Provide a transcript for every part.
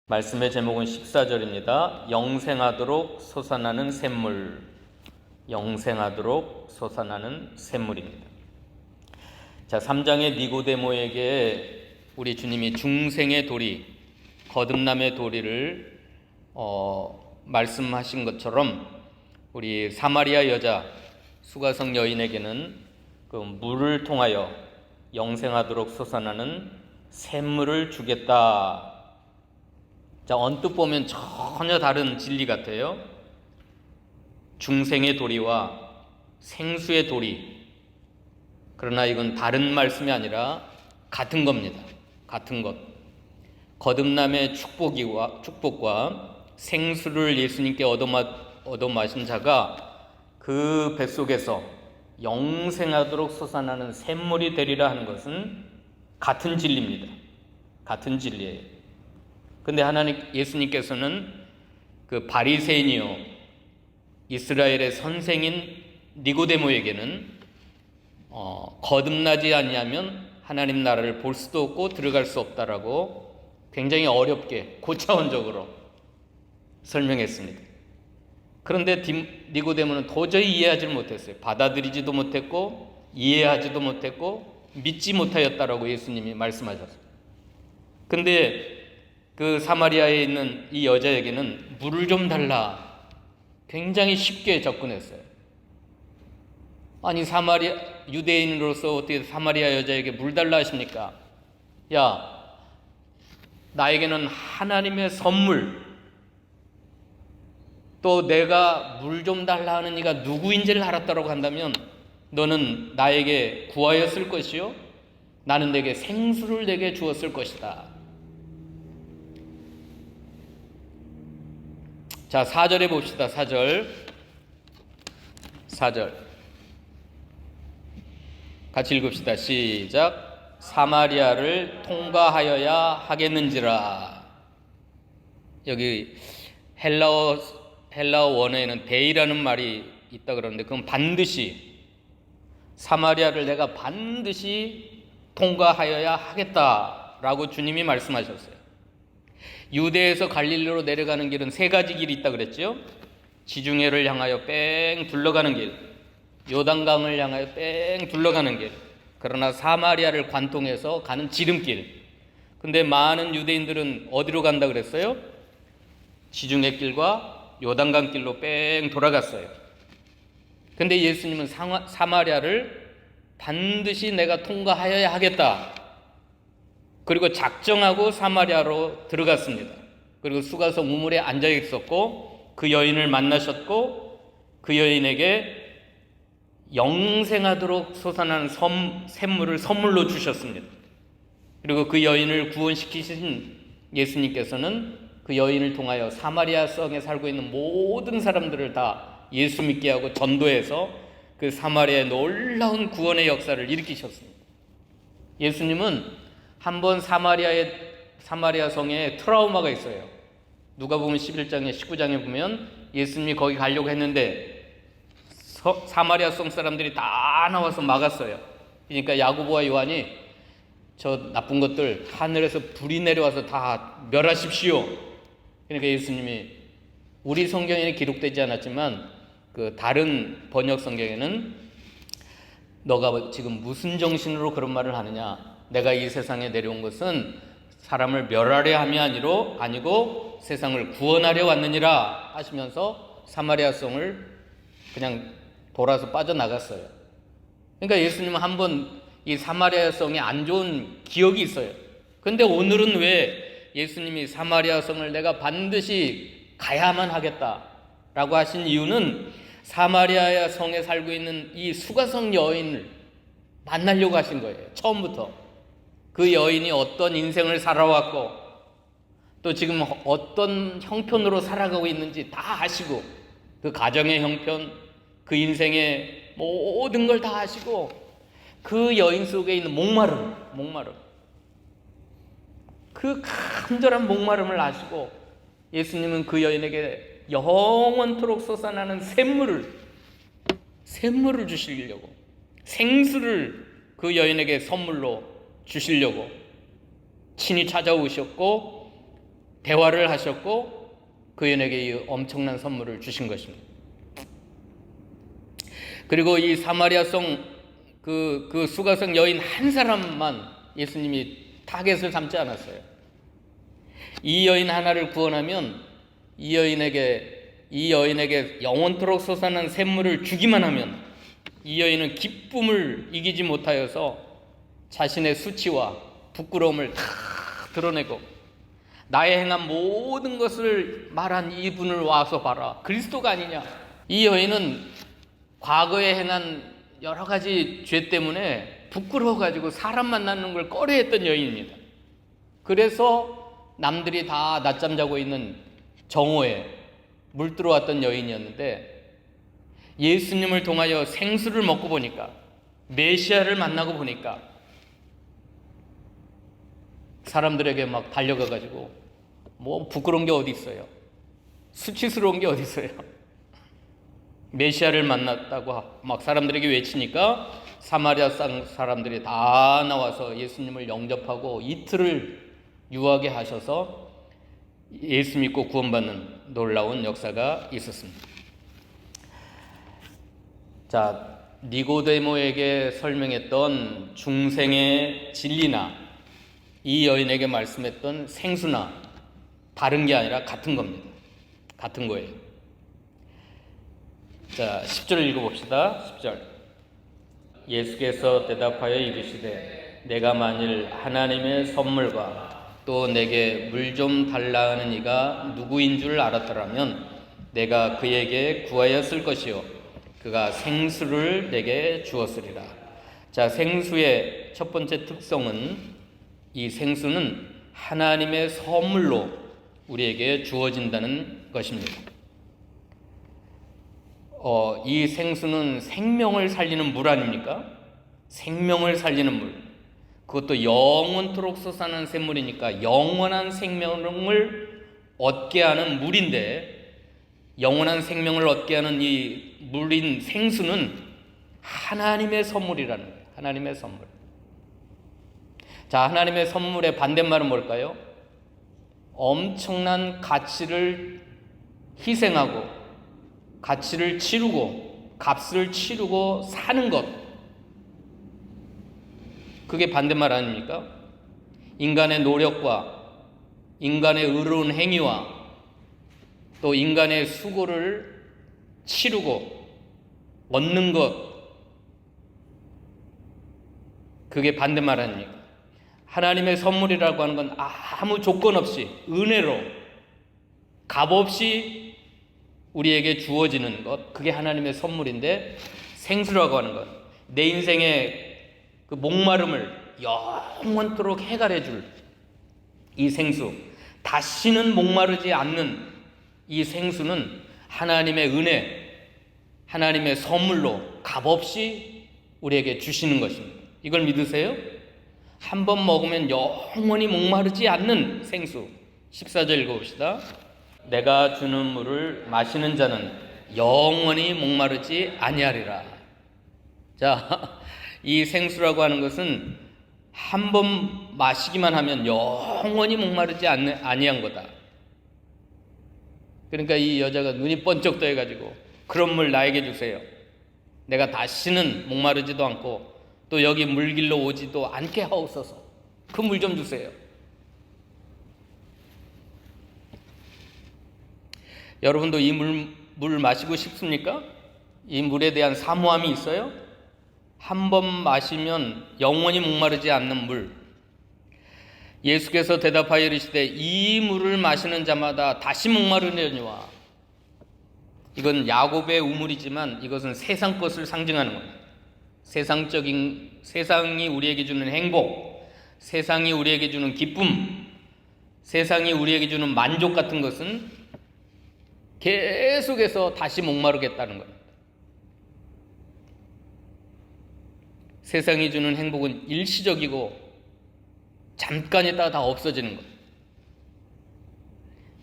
말씀의 제목은 14절입니다. 영생하도록 솟아나는 샘물. 영생하도록 솟아나는 샘물입니다. 자, 3장의 니고데모에게 우리 주님이 중생의 도리, 거듭남의 도리를 말씀하신 것처럼 우리 사마리아 여자 수가성 여인에게는 그 물을 통하여 영생하도록 솟아나는 샘물을 주겠다. 자, 언뜻 보면 전혀 다른 진리 같아요. 중생의 도리와 생수의 도리. 그러나 이건 다른 말씀이 아니라 같은 겁니다. 같은 것. 거듭남의 축복과 생수를 예수님께 얻어 마신 자가 그 뱃속에서 영생하도록 솟아나는 샘물이 되리라 하는 것은 같은 진리입니다. 같은 진리예요. 근데 예수님께서는 그 바리새인이요 이스라엘의 선생인 니고데모에게는 거듭나지 않냐면 하나님 나라를 볼 수도 없고 들어갈 수 없다라고 굉장히 어렵게 고차원적으로 설명했습니다. 그런데 니고데모는 도저히 이해하지 못했어요. 받아들이지도 못했고 이해하지도 못했고 믿지 못하였다라고 예수님이 말씀하셨어요. 근데 그 사마리아에 있는 이 여자에게는 물을 좀 달라. 굉장히 쉽게 접근했어요. 아니, 유대인으로서 어떻게 사마리아 여자에게 물 달라 하십니까? 야, 나에게는 하나님의 선물, 또 내가 물 좀 달라 하는 이가 누구인지를 알았다고 한다면 너는 나에게 구하였을 것이요, 나는 내게 생수를 내게 주었을 것이다. 자, 4절에 봅시다. 4절 같이 읽읍시다. 시작. 사마리아를 통과하여야 하겠는지라. 여기 헬라어 원어에는 데이라는 말이 있다 그러는데 그건 반드시, 사마리아를 내가 반드시 통과하여야 하겠다라고 주님이 말씀하셨어요. 유대에서 갈릴리로 내려가는 길은 세 가지 길이 있다 그랬죠. 지중해를 향하여 뺑 둘러가는 길, 요단강을 향하여 뺑 둘러가는 길, 그러나 사마리아를 관통해서 가는 지름길. 근데 많은 유대인들은 어디로 간다 그랬어요? 지중해 길과 요단강 길로 뺑 돌아갔어요. 근데 예수님은 사마리아를 반드시 내가 통과하여야 하겠다. 그리고 작정하고 사마리아로 들어갔습니다. 그리고 수가성 우물에 앉아 있었고 그 여인을 만나셨고 그 여인에게 영생하도록 솟아나는 샘물을 선물로 주셨습니다. 그리고 그 여인을 구원시키신 예수님께서는 그 여인을 통하여 사마리아 성에 살고 있는 모든 사람들을 다 예수 믿게 하고 전도해서 그 사마리아의 놀라운 구원의 역사를 일으키셨습니다. 예수님은 한번 사마리아 성에 트라우마가 있어요. 누가복음 11장에 19장에 보면 예수님이 거기 가려고 했는데 사마리아 성 사람들이 다 나와서 막았어요. 그러니까 야고보와 요한이 저 나쁜 것들 하늘에서 불이 내려와서 다 멸하십시오. 그러니까 예수님이, 우리 성경에는 기록되지 않았지만 그 다른 번역 성경에는 너가 지금 무슨 정신으로 그런 말을 하느냐, 내가 이 세상에 내려온 것은 사람을 멸하려 함이 아니고 세상을 구원하려 왔느니라 하시면서 사마리아 성을 그냥 돌아서 빠져나갔어요. 그러니까 예수님은 한번 이 사마리아 성에 안 좋은 기억이 있어요. 근데 오늘은 왜 예수님이 사마리아 성을 내가 반드시 가야만 하겠다라고 하신 이유는 사마리아 성에 살고 있는 이 수가성 여인을 만나려고 하신 거예요. 처음부터. 그 여인이 어떤 인생을 살아왔고 또 지금 어떤 형편으로 살아가고 있는지 다 아시고, 그 가정의 형편, 그 인생의 모든 걸 다 아시고, 그 여인 속에 있는 목마름, 그 간절한 목마름을 아시고 예수님은 그 여인에게 영원토록 솟아나는 샘물을 주시려고, 생수를 그 여인에게 선물로 주시려고 친히 찾아오셨고 대화를 하셨고 그 여인에게 이 엄청난 선물을 주신 것입니다. 그리고 이 사마리아성 그 수가성 여인 한 사람만 예수님이 타겟을 삼지 않았어요. 이 여인 하나를 구원하면 이 여인에게 영원토록 솟아나는 샘물을 주기만 하면 이 여인은 기쁨을 이기지 못하여서 자신의 수치와 부끄러움을 다 드러내고 나의 행한 모든 것을 말한 이분을 와서 봐라, 그리스도가 아니냐. 이 여인은 과거에 행한 여러 가지 죄 때문에 부끄러워가지고 사람 만나는 걸 꺼려했던 여인입니다. 그래서 남들이 다 낮잠 자고 있는 정오에 물 들어왔던 여인이었는데 예수님을 통하여 생수를 먹고 보니까, 메시아를 만나고 보니까 사람들에게 막 달려가가지고 뭐 부끄러운 게 어디 있어요, 수치스러운 게 어디 있어요, 메시아를 만났다고 막 사람들에게 외치니까 사마리아 사람들이 다 나와서 예수님을 영접하고 이틀을 유하게 하셔서 예수 믿고 구원받는 놀라운 역사가 있었습니다. 자, 니고데모에게 설명했던 중생의 진리나 이 여인에게 말씀했던 생수나 다른 게 아니라 같은 겁니다. 같은 거예요. 자, 10절 읽어봅시다. 10절. 예수께서 대답하여 이르시되 내가 만일 하나님의 선물과 또 내게 물 좀 달라 하는 이가 누구인 줄 알았더라면 내가 그에게 구하였을 것이요 그가 생수를 내게 주었으리라. 자, 생수의 첫 번째 특성은 이 생수는 하나님의 선물로 우리에게 주어진다는 것입니다. 이 생수는 생명을 살리는 물 아닙니까? 생명을 살리는 물. 그것도 영원토록 솟아나는 샘물이니까 영원한 생명을 얻게 하는 물인데, 영원한 생명을 얻게 하는 이 물인 생수는 하나님의 선물이라는 거예요. 하나님의 선물. 자, 하나님의 선물의 반대말은 뭘까요? 엄청난 가치를 희생하고 가치를 치르고 값을 치르고 사는 것, 그게 반대말 아닙니까? 인간의 노력과 인간의 의로운 행위와 또 인간의 수고를 치르고 얻는 것, 그게 반대말 아닙니까? 하나님의 선물이라고 하는 건 아무 조건 없이 은혜로 값없이 우리에게 주어지는 것, 그게 하나님의 선물인데, 생수라고 하는 것, 내 인생의 그 목마름을 영원토록 해결해 줄 이 생수, 다시는 목마르지 않는 이 생수는 하나님의 은혜, 하나님의 선물로 값없이 우리에게 주시는 것입니다. 이걸 믿으세요? 한 번 먹으면 영원히 목마르지 않는 생수. 14절 읽어봅시다. 내가 주는 물을 마시는 자는 영원히 목마르지 아니하리라. 자, 이 생수라고 하는 것은 한 번 마시기만 하면 영원히 목마르지 아니한 거다. 그러니까 이 여자가 눈이 번쩍 떠해가지고 그런 물 나에게 주세요. 내가 다시는 목마르지도 않고 또 여기 물길로 오지도 않게 하옵소서. 그 물 좀 주세요. 여러분도 이 물 마시고 싶습니까? 이 물에 대한 사모함이 있어요? 한 번 마시면 영원히 목마르지 않는 물. 예수께서 대답하여 이르시되 이 물을 마시는 자마다 다시 목마르려니와. 이건 야곱의 우물이지만 이것은 세상 것을 상징하는 겁니다. 세상이 우리에게 주는 행복, 세상이 우리에게 주는 기쁨, 세상이 우리에게 주는 만족 같은 것은 계속해서 다시 목마르겠다는 겁니다. 세상이 주는 행복은 일시적이고 잠깐 있다가 다 없어지는 것.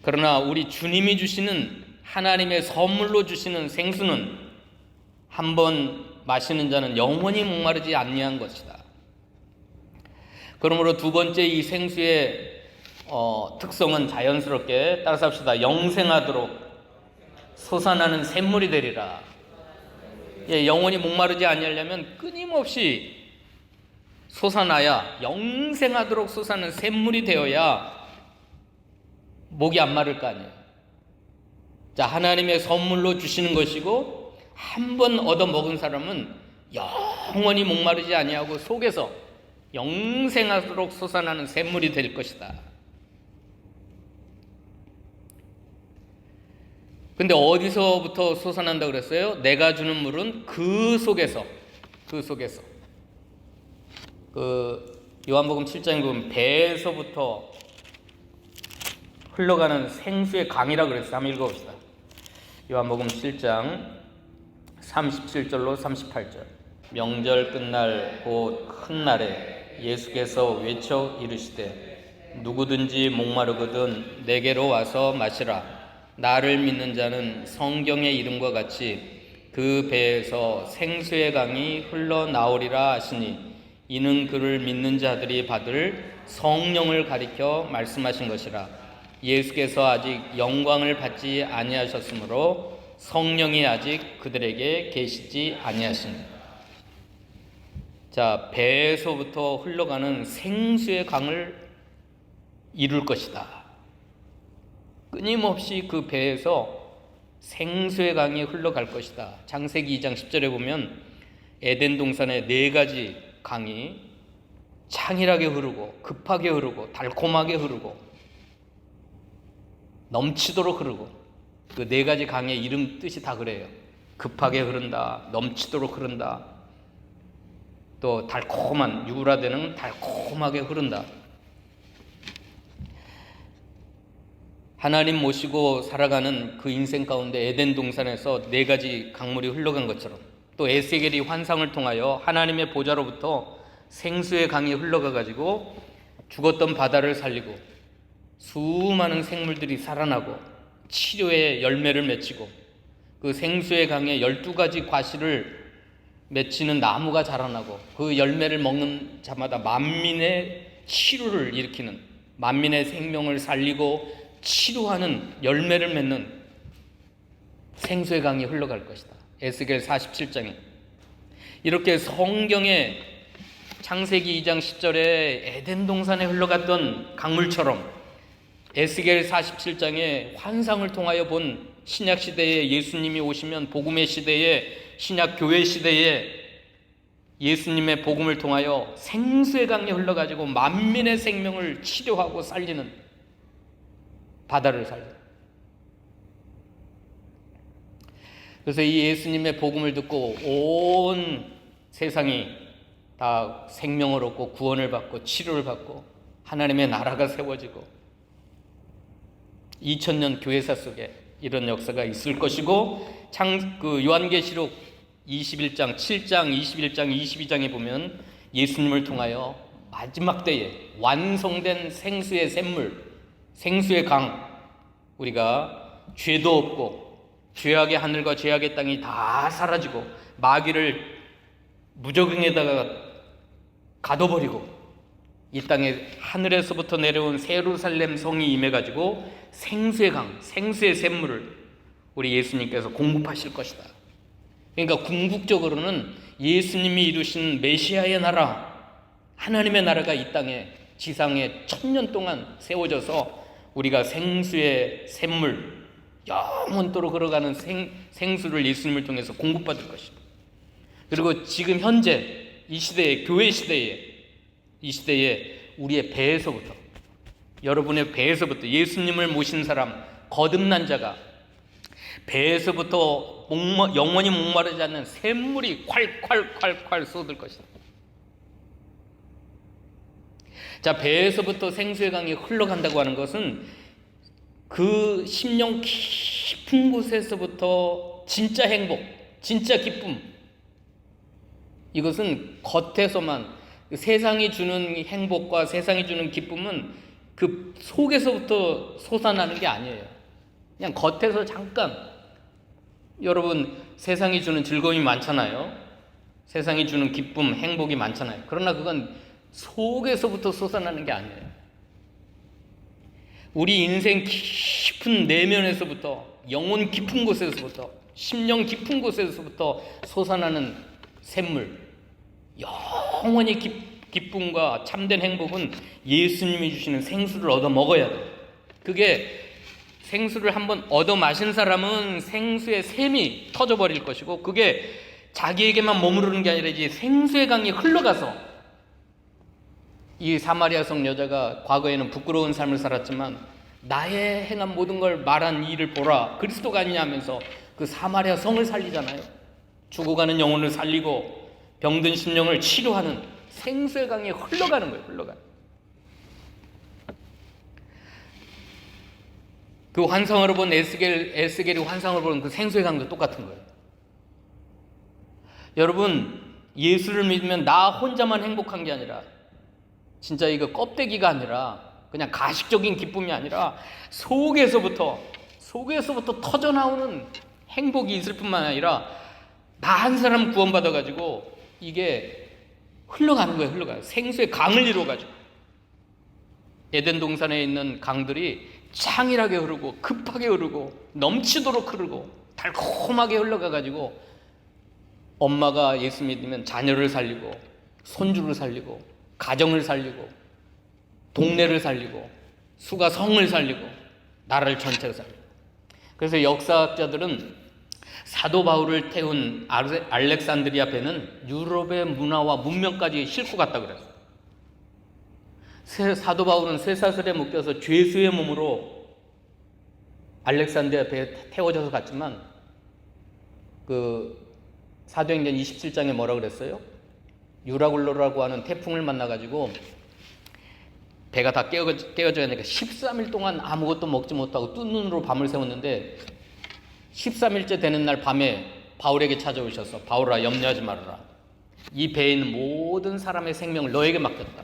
그러나 우리 주님이 주시는 하나님의 선물로 주시는 생수는 한 번 마시는 자는 영원히 목마르지 아니한 것이다. 그러므로 두 번째 이 생수의 특성은 자연스럽게 따라서 합시다. 영생하도록 솟아나는 샘물이 되리라. 예, 영원히 목마르지 아니하려면 끊임없이 솟아나야, 영생하도록 솟아나는 샘물이 되어야 목이 안 마를 거 아니에요. 자, 하나님의 선물로 주시는 것이고, 한 번 얻어 먹은 사람은 영원히 목마르지 아니하고 속에서 영생하도록 솟아나는 샘물이 될 것이다. 근데 어디서부터 솟아난다고 그랬어요? 내가 주는 물은 그 속에서 요한복음 7장에 보면 배에서부터 흘러가는 생수의 강이라고 그랬어요. 한번 읽어봅시다. 요한복음 7장 37절로 38절. 명절 끝날 곧 큰 날에 예수께서 외쳐 이르시되 누구든지 목마르거든 내게로 와서 마시라. 나를 믿는 자는 성경의 이름과 같이 그 배에서 생수의 강이 흘러나오리라 하시니 이는 그를 믿는 자들이 받을 성령을 가리켜 말씀하신 것이라. 예수께서 아직 영광을 받지 아니하셨으므로 성령이 아직 그들에게 계시지 아니하시니. 자, 배에서부터 흘러가는 생수의 강을 이룰 것이다. 끊임없이 그 배에서 생수의 강이 흘러갈 것이다. 창세기 2장 10절에 보면 에덴 동산에 4가지 강이 창일하게 흐르고 급하게 흐르고 달콤하게 흐르고 넘치도록 흐르고, 그 4가지 강의 이름 뜻이 다 그래요. 급하게 흐른다, 넘치도록 흐른다, 또 달콤한, 유라되는 달콤하게 흐른다. 하나님 모시고 살아가는 그 인생 가운데 에덴 동산에서 4가지 강물이 흘러간 것처럼, 또 에스겔이 환상을 통하여 하나님의 보좌로부터 생수의 강이 흘러가 가지고 죽었던 바다를 살리고 수많은 생물들이 살아나고 치료의 열매를 맺히고 그 생수의 강에 12가지 과실을 맺히는 나무가 자라나고 그 열매를 먹는 자마다 만민의 치료를 일으키는, 만민의 생명을 살리고 치료하는, 열매를 맺는 생수의 강이 흘러갈 것이다. 에스겔 47장에 이렇게 성경의 창세기 2장 10절에 에덴 동산에 흘러갔던 강물처럼 에스겔 47장에 환상을 통하여 본 신약 시대에 예수님이 오시면, 복음의 시대에, 신약 교회 시대에 예수님의 복음을 통하여 생수의 강이 흘러가지고 만민의 생명을 치료하고 살리는, 바다를 살려. 그래서 이 예수님의 복음을 듣고 온 세상이 다 생명을 얻고 구원을 받고 치료를 받고 하나님의 나라가 세워지고 2000년 교회사 속에 이런 역사가 있을 것이고, 요한계시록 21장, 7장, 21장, 22장에 보면 예수님을 통하여 마지막 때에 완성된 생수의 샘물, 생수의 강, 우리가 죄도 없고 죄악의 하늘과 죄악의 땅이 다 사라지고 마귀를 무적응에다가 가둬버리고 이 땅에 하늘에서부터 내려온 예루살렘 성이 임해가지고 생수의 강, 생수의 샘물을 우리 예수님께서 공급하실 것이다. 그러니까 궁극적으로는 예수님이 이루신 메시아의 나라, 하나님의 나라가 이 땅에, 지상에 1000년 동안 세워져서 우리가 생수의 샘물, 영원토록 흘러가는 생수를 예수님을 통해서 공급받을 것입니다. 그리고 지금 현재 이 시대에, 교회 시대에, 이 시대에 우리의 배에서부터, 여러분의 배에서부터, 예수님을 모신 사람, 거듭난 자가 배에서부터 영원히 목마르지 않는 샘물이 콸콸콸콸 쏟을 것이다. 자, 배에서부터 생수의 강이 흘러간다고 하는 것은 그 심령 깊은 곳에서부터 진짜 행복, 진짜 기쁨, 이것은 겉에서만, 세상이 주는 행복과 세상이 주는 기쁨은 그 속에서부터 솟아나는 게 아니에요. 그냥 겉에서 잠깐, 여러분 세상이 주는 즐거움이 많잖아요. 세상이 주는 기쁨, 행복이 많잖아요. 그러나 그건 속에서부터 솟아나는 게 아니에요. 우리 인생 깊은 내면에서부터, 영혼 깊은 곳에서부터, 심령 깊은 곳에서부터 솟아나는 샘물, 영원히 기쁨과 참된 행복은 예수님이 주시는 생수를 얻어 먹어야 돼요. 그게 생수를 한번 얻어 마신 사람은 생수의 샘이 터져버릴 것이고, 그게 자기에게만 머무르는 게 아니라 이제 생수의 강이 흘러가서, 이 사마리아 성 여자가 과거에는 부끄러운 삶을 살았지만 나의 행한 모든 걸 말한 이를 보라, 그리스도가 아니냐 하면서 그 사마리아 성을 살리잖아요. 죽어가는 영혼을 살리고 병든 심령을 치료하는 생수의 강이 흘러가는 거예요. 흘러가는. 그 환상으로 본 에스겔이 환상을 보는 그 생수의 강도 똑같은 거예요. 여러분, 예수를 믿으면 나 혼자만 행복한 게 아니라, 진짜 이거 껍데기가 아니라, 그냥 가식적인 기쁨이 아니라 속에서부터 터져나오는 행복이 있을 뿐만 아니라 나 한 사람 구원받아가지고 이게 흘러가는 거예요. 흘러가요. 생수의 강을 이루어가지고. 에덴 동산에 있는 강들이 창일하게 흐르고 급하게 흐르고 넘치도록 흐르고 달콤하게 흘러가가지고 엄마가 예수 믿으면 자녀를 살리고 손주를 살리고 가정을 살리고 동네를 살리고 수가 성을 살리고 나라를 전체를 살리고. 그래서 역사학자들은 사도 바울을 태운 알렉산드리아 배는 유럽의 문화와 문명까지 싣고 갔다 그랬어요. 사도 바울은 쇠사슬에 묶여서 죄수의 몸으로 알렉산드리아 배에 태워져서 갔지만, 그 사도행전 27장에 뭐라 그랬어요? 유라굴로라고 하는 태풍을 만나가지고 배가 다 깨어져야 하니까 13일 동안 아무것도 먹지 못하고 뜬 눈으로 밤을 새웠는데, 13일째 되는 날 밤에 바울에게 찾아오셔서 바울아, 염려하지 말아라. 이 배에 있는 모든 사람의 생명을 너에게 맡겼다.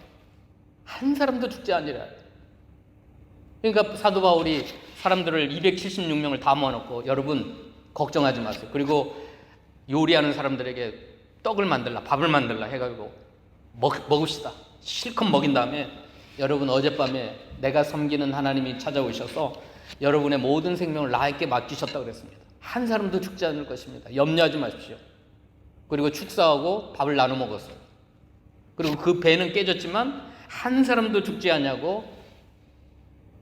한 사람도 죽지 않으리라. 그러니까 사도 바울이 사람들을 276명을 다 모아놓고 여러분 걱정하지 마세요. 그리고 요리하는 사람들에게 떡을 만들라, 밥을 만들라 해가지고 먹읍시다. 실컷 먹인 다음에 여러분 어젯밤에 내가 섬기는 하나님이 찾아오셔서 여러분의 모든 생명을 나에게 맡기셨다 그랬습니다. 한 사람도 죽지 않을 것입니다. 염려하지 마십시오. 그리고 축사하고 밥을 나눠 먹었어요. 그리고 그 배는 깨졌지만 한 사람도 죽지 않냐고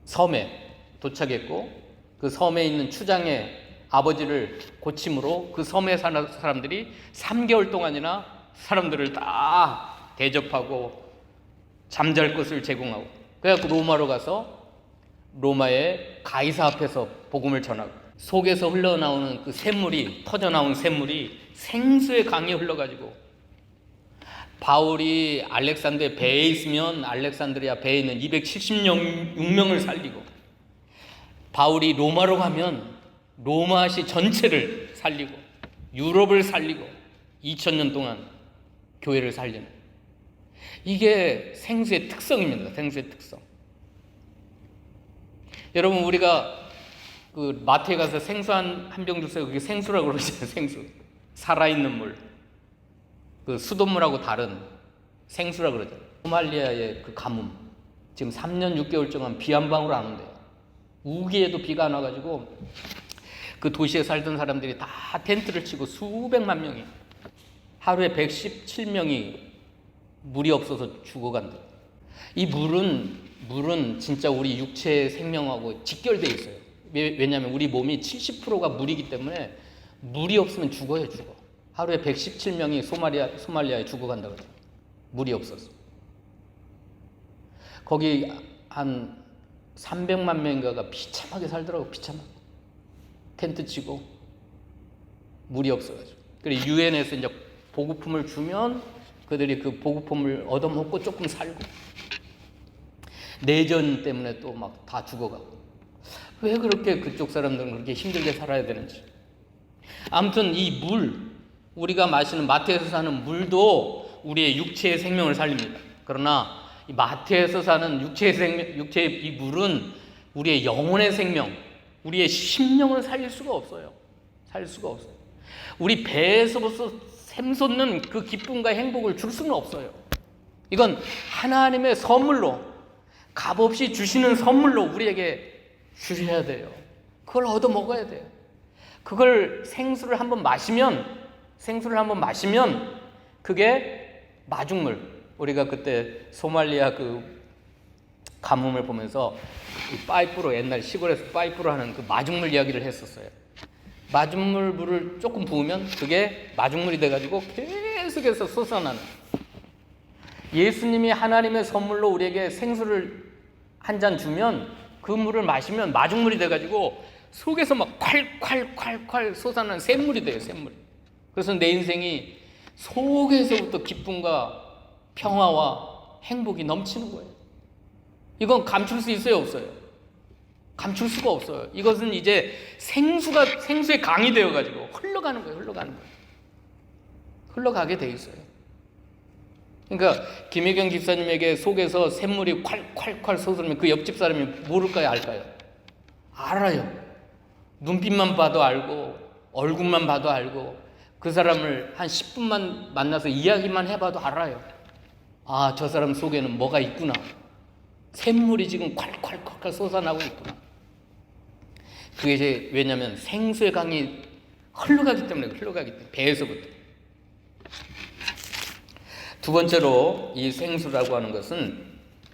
섬에 도착했고, 그 섬에 있는 추장의 아버지를 고침으로 그 섬에 사는 사람들이 3개월 동안이나 사람들을 다 대접하고 잠잘 것을 제공하고, 그래갖고 로마로 가서 로마의 가이사 앞에서 복음을 전하고, 속에서 흘러나오는 그 샘물이, 터져나온 샘물이 생수의 강에 흘러가지고, 바울이 알렉산드리아 배에 있으면 알렉산드리아 배에 있는 276명을 살리고, 바울이 로마로 가면 로마시 전체를 살리고 유럽을 살리고 2000년 동안 교회를 살리는, 이게 생수의 특성입니다. 생수의 특성. 여러분, 우리가 그 마트에 가서 생수 한 병 주세요. 그게 생수라고 그러잖아요. 생수. 살아있는 물. 그 수돗물하고 다른 생수라고 그러잖아요. 소말리아의 그 가뭄. 지금 3년 6개월 동안 비 한 방울 안 온대요. 우기에도 비가 안 와가지고 그 도시에 살던 사람들이 다 텐트를 치고 수백만 명이, 하루에 117명이 물이 없어서 죽어간대요. 이 물은 진짜 우리 육체의 생명하고 직결되어 있어요. 왜냐하면 우리 몸이 70%가 물이기 때문에 물이 없으면 죽어요. 죽어. 하루에 117명이 소말리아에 죽어간다고 그래요. 물이 없어서. 거기 한 300만 명인가가 비참하게 살더라고. 비참하게. 텐트 치고 물이 없어가지고. 그래서 유엔에서 이제 보급품을 주면 그들이 그 보급품을 얻어먹고 조금 살고, 내전 때문에 또 막 다 죽어가고. 왜 그렇게 그쪽 사람들은 그렇게 힘들게 살아야 되는지. 아무튼 이 물, 우리가 마시는 마트에서 사는 물도 우리의 육체의 생명을 살립니다. 그러나 이 마트에서 사는 육체의 이 물은 우리의 영혼의 생명, 우리의 심령을 살릴 수가 없어요. 살릴 수가 없어요. 우리 배에서부터 샘솟는 그 기쁨과 행복을 줄 수는 없어요. 이건 하나님의 선물로, 값없이 주시는 선물로 우리에게 주셔야 돼요. 그걸 얻어 먹어야 돼요. 그걸 생수를 한번 마시면 그게 마중물. 우리가 그때 소말리아 그 가뭄을 보면서 이 파이프로, 옛날 시골에서 파이프로 하는 그 마중물 이야기를 했었어요. 마중물 물을 조금 부으면 그게 마중물이 돼가지고 계속해서 솟아나는, 예수님이 하나님의 선물로 우리에게 생수를 한 잔 주면 그 물을 마시면 마중물이 돼가지고 속에서 막 콸콸콸콸 솟아나는 샘물이 돼요. 샘물. 그래서 내 인생이 속에서부터 기쁨과 평화와 행복이 넘치는 거예요. 이건 감출 수 있어요, 없어요? 감출 수가 없어요. 이것은 이제 생수의 강이 되어가지고 흘러가는 거예요. 흘러가게 돼 있어요. 그러니까 김혜경 집사님에게 속에서 샘물이 콸콸콸 솟으면 그 옆집 사람이 모를까요, 알까요? 알아요. 눈빛만 봐도 알고, 얼굴만 봐도 알고, 그 사람을 한 10분만 만나서 이야기만 해봐도 알아요. 아, 저 사람 속에는 뭐가 있구나. 샘물이 지금 콸콸콸 솟아나고 있구나. 그게 이제 왜냐하면 생수의 강이 흘러가기 때문에, 배에서부터. 두 번째로 이 생수라고 하는 것은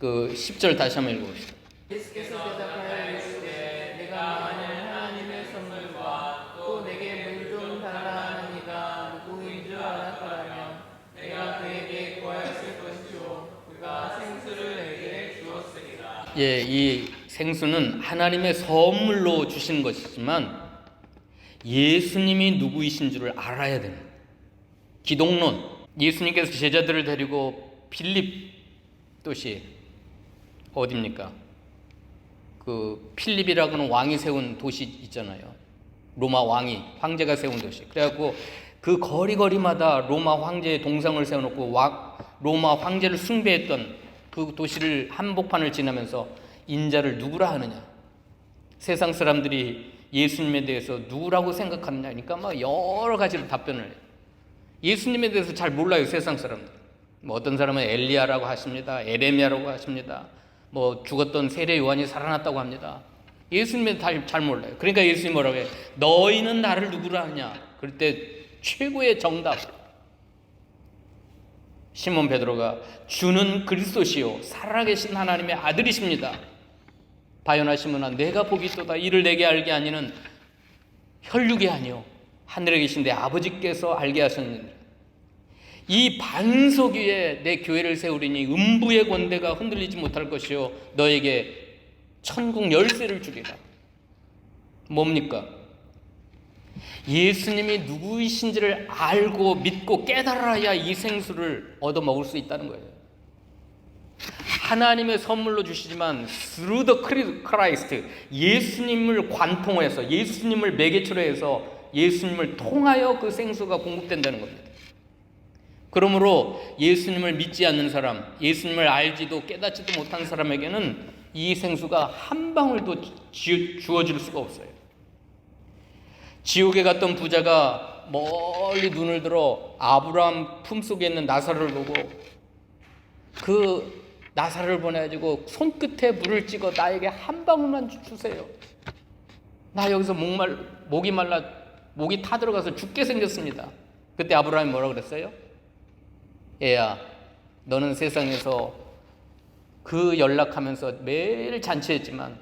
그 10절 다시 한번 읽어봅시다. 예수께서 대답하여 이르시되 내가 만일 하나님의 선물과 또 내게 물 좀 달라 하니가 누구인 줄 알았더라면 내가 그에게 구하였을 것이요 그가 생수를 내게 주었으리라. 예, 이 생수는 하나님의 선물로 주신 것이지만 예수님이 누구이신 줄을 알아야 됩니다. 기독론. 예수님께서 제자들을 데리고 필립 도시, 어디입니까? 그 필립이라고 하는 왕이 세운 도시 있잖아요. 로마 왕이, 황제가 세운 도시. 그래갖고 그 거리마다 로마 황제의 동상을 세워놓고 로마 황제를 숭배했던 그 도시를 한복판을 지나면서 인자를 누구라 하느냐, 세상 사람들이 예수님에 대해서 누구라고 생각하느냐 하니까 막 여러 가지로 답변을 해요. 예수님에 대해서 잘 몰라요, 세상 사람들. 뭐 어떤 사람은 엘리야라고 하십니다. 에레미야라고 하십니다. 뭐 죽었던 세례 요한이 살아났다고 합니다. 예수님에 대해서 잘 몰라요. 그러니까 예수님이 뭐라고 해요? 너희는 나를 누구라 하냐? 그럴 때 최고의 정답. 시몬 베드로가 주는 그리스도시요 살아계신 하나님의 아들이십니다. 바요나 시몬아, 내가 복이 있도다. 이를 내게 알게 아니는 혈육이 아니요 하늘에 계신 내 아버지께서 알게 하셨느니라. 이 반석 위에 내 교회를 세우리니 음부의 권대가 흔들리지 못할 것이요 너에게 천국 열쇠를 주리라. 뭡니까? 예수님이 누구이신지를 알고 믿고 깨달아야 이 생수를 얻어먹을 수 있다는 거예요. 하나님의 선물로 주시지만 through the Christ, 예수님을 관통해서, 예수님을 매개체로 해서 예수님을 통하여 그 생수가 공급된다는 겁니다. 그러므로 예수님을 믿지 않는 사람, 예수님을 알지도 깨닫지도 못한 사람에게는 이 생수가 한 방울도 주어질 수가 없어요. 지옥에 갔던 부자가 멀리 눈을 들어 아브라함 품속에 있는 나사로를 보고 그 나사로를 보내가지고 손끝에 물을 찍어 나에게 한 방울만 주세요. 나 여기서 목이 타들어가서 죽게 생겼습니다. 그때 아브라함이 뭐라고 그랬어요? 얘야, 너는 세상에서 그 연락하면서 매일 잔치했지만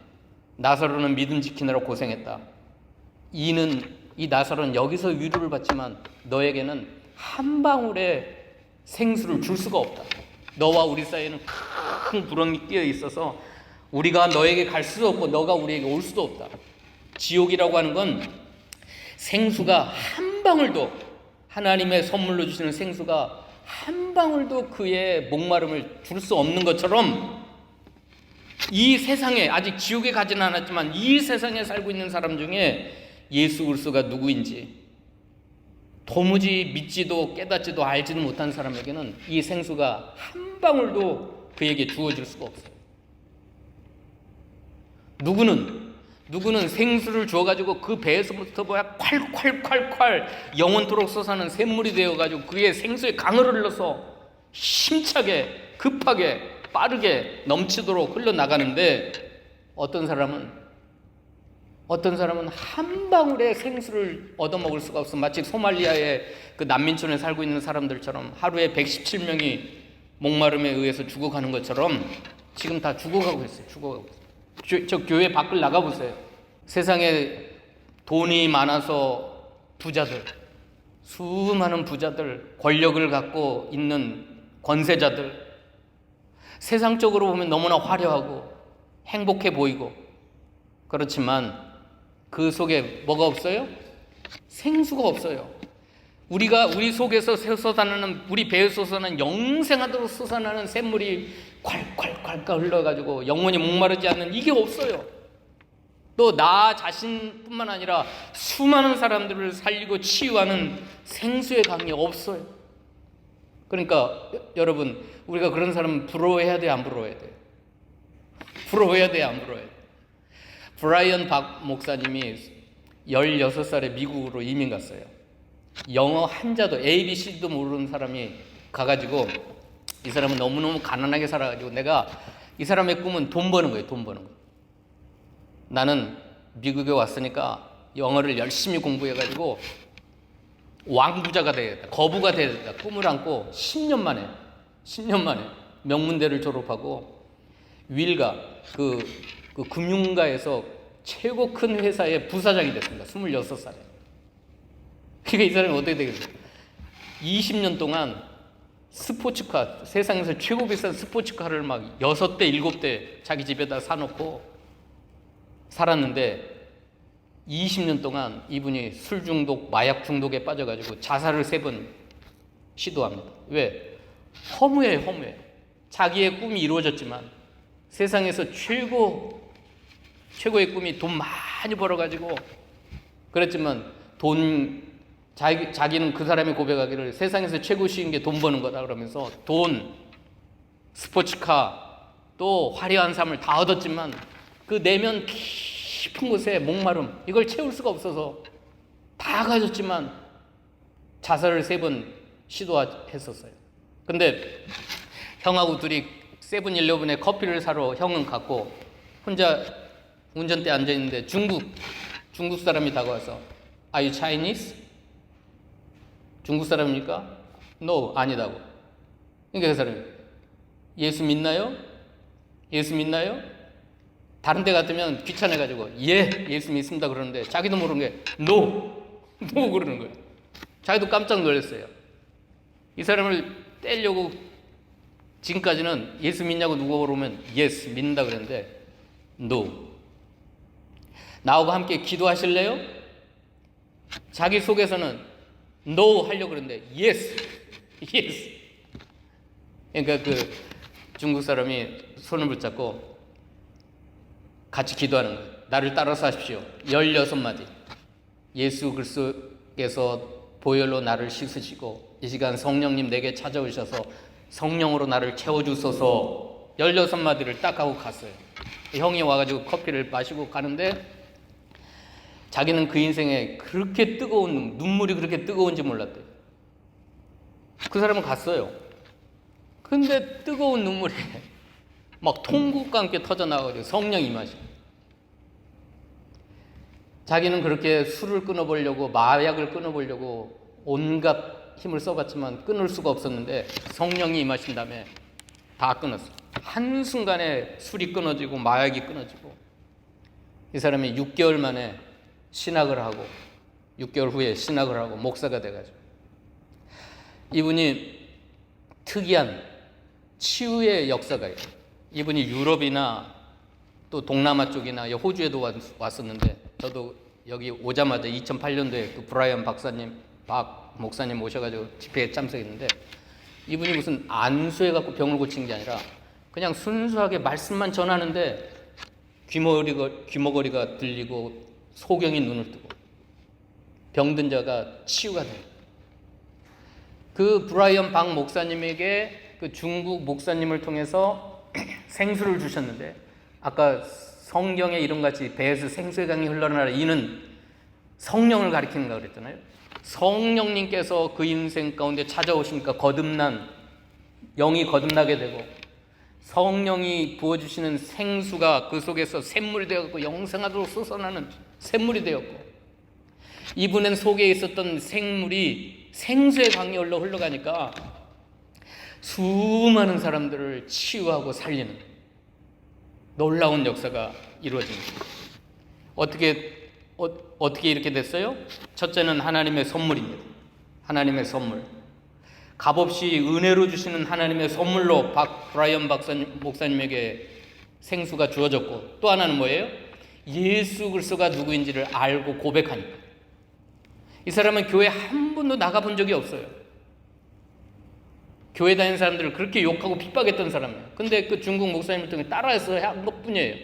나사로는 믿음 지키느라 고생했다. 이 나사로는 여기서 위로를 받지만 너에게는 한 방울의 생수를 줄 수가 없다. 너와 우리 사이에는 큰 구렁이 끼어 있어서 우리가 너에게 갈 수도 없고 너가 우리에게 올 수도 없다. 지옥이라고 하는 건 생수가 한 방울도, 하나님의 선물로 주시는 생수가 한 방울도 그의 목마름을 줄 수 없는 것처럼 이 세상에, 아직 지옥에 가지는 않았지만 이 세상에 살고 있는 사람 중에 예수 그리스도가 누구인지 도무지 믿지도 깨닫지도 알지도 못한 사람에게는 이 생수가 한 방울도 그에게 주어질 수가 없어요. 누구는 생수를 주어가지고 그 배에서부터 콸콸콸콸 영원토록 솟아나는 샘물이 되어가지고 그의 생수의 강을 흘러서 힘차게 급하게 빠르게 넘치도록 흘러나가는데 어떤 사람은 한 방울의 생수를 얻어먹을 수가 없어. 마치 소말리아의 그 난민촌에 살고 있는 사람들처럼 하루에 117명이 목마름에 의해서 죽어가는 것처럼 지금 다 죽어가고 있어요. 저 교회 밖을 나가보세요. 세상에 돈이 많아서 부자들, 수많은 부자들, 권력을 갖고 있는 권세자들, 세상적으로 보면 너무나 화려하고 행복해 보이고, 그렇지만 그 속에 뭐가 없어요? 생수가 없어요. 우리 속에서 솟아나는, 우리 배에 솟아나는 영생하도록 솟아나는 샘물이 콸콸콸콸 흘러가지고 영원히 목마르지 않는 이게 없어요. 또 나 자신뿐만 아니라 수많은 사람들을 살리고 치유하는 생수의 강이 없어요. 그러니까 여러분, 우리가 그런 사람 부러워해야 돼, 안 부러워해야 돼? 부러워해야 돼, 안 부러워해야 돼? 브라이언 박 목사님이 16살에 미국으로 이민 갔어요. 영어 한자도 ABC도 모르는 사람이 가가지고, 이 사람은 너무너무 가난하게 살아가지고, 내가 이 사람의 꿈은 돈 버는 거예요. 돈 버는 거. 나는 미국에 왔으니까 영어를 열심히 공부해가지고 왕부자가 되겠다, 거부가 되겠다 꿈을 안고 10년 만에 명문대를 졸업하고 윌가 그 금융가에서 최고 큰 회사의 부사장이 됐습니다. 26살에. 그러니까 이 사람이 어떻게 되겠어요? 20년 동안 스포츠카, 세상에서 최고 비싼 스포츠카를 막 6대 7대 자기 집에다 사놓고 살았는데, 20년 동안 이분이 술 중독, 마약 중독에 빠져가지고 자살을 3번 시도합니다. 왜? 허무해. 자기의 꿈이 이루어졌지만, 세상에서 최고의 꿈이 돈 많이 벌어가지고 그랬지만, 자기는 그 사람이 고백하기를 세상에서 최고 쉬운 게 돈 버는 거다 그러면서 돈, 스포츠카, 또 화려한 삶을 다 얻었지만 그 내면 깊은 곳에 목마름, 이걸 채울 수가 없어서 다 가졌지만 자살을 3번 시도했었어요. 근데 형하고 둘이 세븐일레븐에 커피를 사러 형은 갔고 혼자 운전대에 앉아있는데 중국 사람이 다가와서 Are you Chinese? 중국 사람입니까? No, 아니다고. 그러니까 그 사람이 예수 믿나요? 다른 데 같으면 귀찮아가지고 예수 믿습니다 그러는데 자기도 모르는 게 No 그러는 거예요. 자기도 깜짝 놀랐어요. 이 사람을 떼려고 지금까지는 예수 믿냐고 누가 물으면 Yes 믿는다 그랬는데 No. 나하고 함께 기도하실래요? 자기 속에서는 No 하려고 그러는데 Yes. 그러니까 그 중국 사람이 손을 붙잡고 같이 기도하는 거예요. 나를 따라서 하십시오. 16마디. 예수 그리스도께서 보혈로 나를 씻으시고 이 시간 성령님 내게 찾아오셔서 성령으로 나를 채워주소서. 16마디를 딱 하고 갔어요. 형이 와가지고 커피를 마시고 가는데 자기는 그 인생에 그렇게 뜨거운 눈물이 그렇게 뜨거운지 몰랐대요. 그 사람은 갔어요. 근데 뜨거운 눈물이 막 통곡과 함께 터져나와가지고 성령 임하시고, 자기는 그렇게 술을 끊어보려고 마약을 끊어보려고 온갖 힘을 써봤지만 끊을 수가 없었는데 성령이 임하신 다음에 다 끊었어요. 한순간에 술이 끊어지고 마약이 끊어지고, 이 사람이 6개월 만에 신학을 하고 6개월 후에 신학을 하고 목사가 돼가지고, 이분이 특이한 치유의 역사가 있어요. 이분이 유럽이나 또 동남아 쪽이나 호주에도 왔었는데, 저도 여기 오자마자 2008년도에 그 브라이언 박 목사님 모셔가지고 집회에 참석했는데, 이분이 무슨 안수해갖고 병을 고친 게 아니라 그냥 순수하게 말씀만 전하는데 귀머거리가 들리고 소경이 눈을 뜨고 병든 자가 치유가 돼요. 그 브라이언 박 목사님에게 그 중국 목사님을 통해서 생수를 주셨는데, 아까 성경에 이름같이 배에서 생수의 강이 흘러나라, 이는 성령을 가리키는가 그랬잖아요. 성령님께서 그 인생 가운데 찾아오시니까 영이 거듭나게 되고 성령이 부어주시는 생수가 그 속에서 샘물이 되었고 영생하도록 솟아나는 샘물이 되었고, 이분은 속에 있었던 생물이 생수의 강이 흘러가니까 수많은 사람들을 치유하고 살리는 놀라운 역사가 이루어집니다. 어떻게 이렇게 됐어요? 첫째는 하나님의 선물입니다. 하나님의 선물. 값없이 은혜로 주시는 하나님의 선물로 브라이언 목사님에게 생수가 주어졌고, 또 하나는 뭐예요? 예수 그리스도가 누구인지를 알고 고백하니까. 이 사람은 교회 한 번도 나가본 적이 없어요. 교회 다니는 사람들을 그렇게 욕하고 핍박했던 사람이에요. 근데 그 중국 목사님을 통해 따라해서 한 것뿐이에요.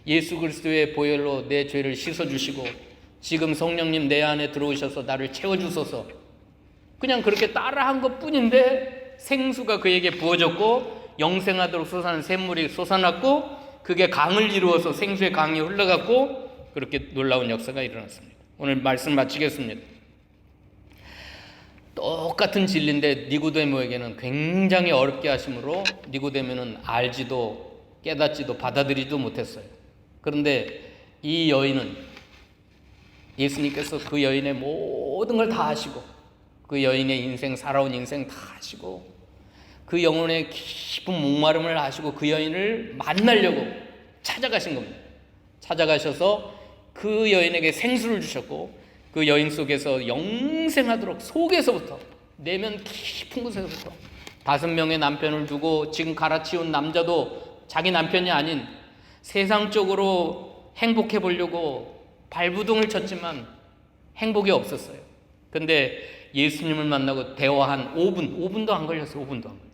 예수 그리스도의 보혈로 내 죄를 씻어주시고 지금 성령님 내 안에 들어오셔서 나를 채워주소서. 그냥 그렇게 따라한 것뿐인데 생수가 그에게 부어졌고 영생하도록 솟아나는 샘물이 솟아났고 그게 강을 이루어서 생수의 강이 흘러갔고 그렇게 놀라운 역사가 일어났습니다. 오늘 말씀 마치겠습니다. 똑같은 진리인데 니고데모에게는 굉장히 어렵게 하심으로 니고데모는 알지도 깨닫지도 받아들이지도 못했어요. 그런데 이 여인은 예수님께서 그 여인의 모든 걸 다 아시고 그 여인의 인생, 살아온 인생 다 아시고 그 영혼의 깊은 목마름을 아시고 그 여인을 만나려고 찾아가신 겁니다. 찾아가셔서 그 여인에게 생수를 주셨고 그 여인 속에서 영생하도록 속에서부터 내면 깊은 곳에서부터 5명의 남편을 두고 지금 갈아치운 남자도 자기 남편이 아닌 세상적으로 행복해 보려고 발부둥을 쳤지만 행복이 없었어요. 근데 예수님을 만나고 대화한 5분도 안 걸렸어요. 5분도 안 걸렸어요.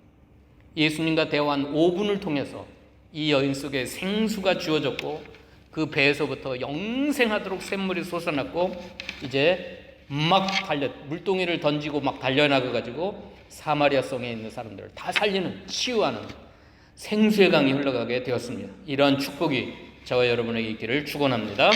예수님과 대화한 5분을 통해서 이 여인 속에 생수가 주어졌고 그 배에서부터 영생하도록 샘물이 솟아났고 이제 막 물동이를 던지고 막 달려나가가지고 사마리아 성에 있는 사람들을 다 살리는, 치유하는 생수의 강이 흘러가게 되었습니다. 이러한 축복이 저와 여러분에게 있기를 축원합니다.